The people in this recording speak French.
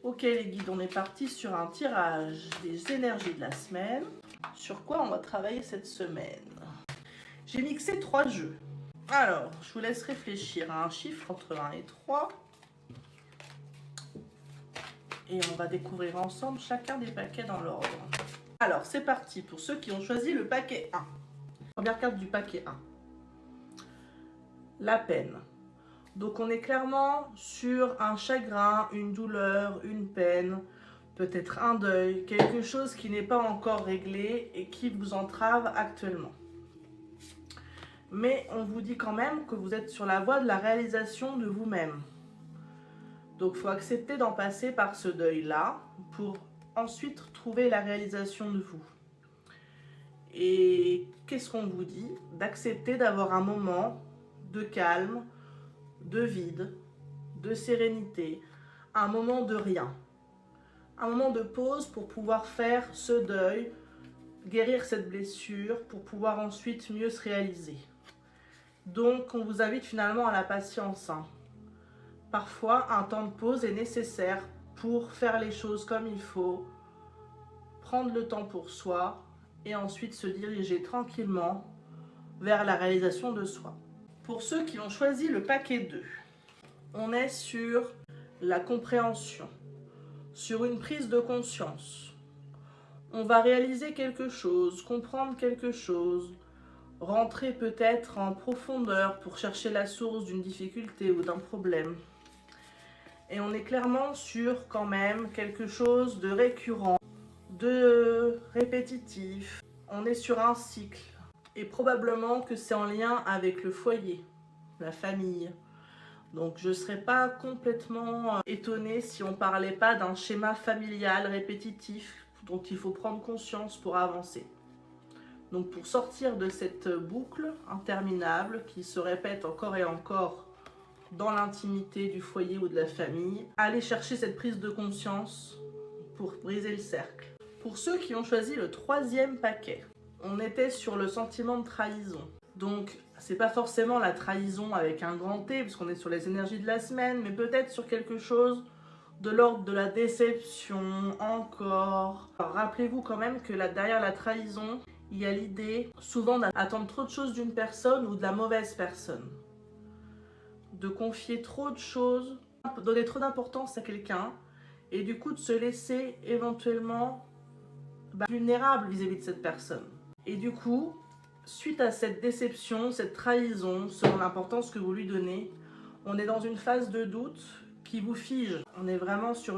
Ok les guides, on est parti sur un tirage des énergies de la semaine. Sur quoi on va travailler cette semaine? J'ai mixé 3 jeux. Alors, je vous laisse réfléchir à un chiffre entre 1 et 3. Et on va découvrir ensemble chacun des paquets dans l'ordre. Alors, c'est parti pour ceux qui ont choisi le paquet 1. Première carte du paquet 1. La peine. Donc on est clairement sur un chagrin, une douleur, une peine, peut-être un deuil, quelque chose qui n'est pas encore réglé et qui vous entrave actuellement. Mais on vous dit quand même que vous êtes sur la voie de la réalisation de vous-même. Donc il faut accepter d'en passer par ce deuil-là pour ensuite trouver la réalisation de vous. Et qu'est-ce qu'on vous dit? D'accepter d'avoir un moment de calme, de vide, de sérénité, un moment de rien, un moment de pause pour pouvoir faire ce deuil, guérir cette blessure, pour pouvoir ensuite mieux se réaliser. Donc on vous invite finalement à la patience. Parfois un temps de pause est nécessaire pour faire les choses comme il faut, prendre le temps pour soi et ensuite se diriger tranquillement vers la réalisation de soi. Pour ceux qui ont choisi le paquet 2, on est sur la compréhension, sur une prise de conscience. On va réaliser quelque chose, comprendre quelque chose, rentrer peut-être en profondeur pour chercher la source d'une difficulté ou d'un problème. Et on est clairement sur quand même quelque chose de récurrent, de répétitif. On est sur un cycle et probablement que c'est en lien avec le foyer, la famille. Donc je ne serais pas complètement étonnée si on ne parlait pas d'un schéma familial répétitif dont il faut prendre conscience pour avancer. Donc pour sortir de cette boucle interminable qui se répète encore et encore dans l'intimité du foyer ou de la famille, allez chercher cette prise de conscience pour briser le cercle. Pour ceux qui ont choisi le 3e paquet, on était sur le sentiment de trahison. Donc, c'est pas forcément la trahison avec un grand T, parce qu'on est sur les énergies de la semaine, mais peut-être sur quelque chose de l'ordre de la déception, encore. Alors, rappelez-vous quand même que derrière la trahison, il y a l'idée souvent d'attendre trop de choses d'une personne ou de la mauvaise personne. De confier trop de choses, donner trop d'importance à quelqu'un, et du coup de se laisser éventuellement vulnérable vis-à-vis de cette personne. Et du coup, suite à cette déception, cette trahison, selon l'importance que vous lui donnez, on est dans une phase de doute qui vous fige. On est vraiment sur une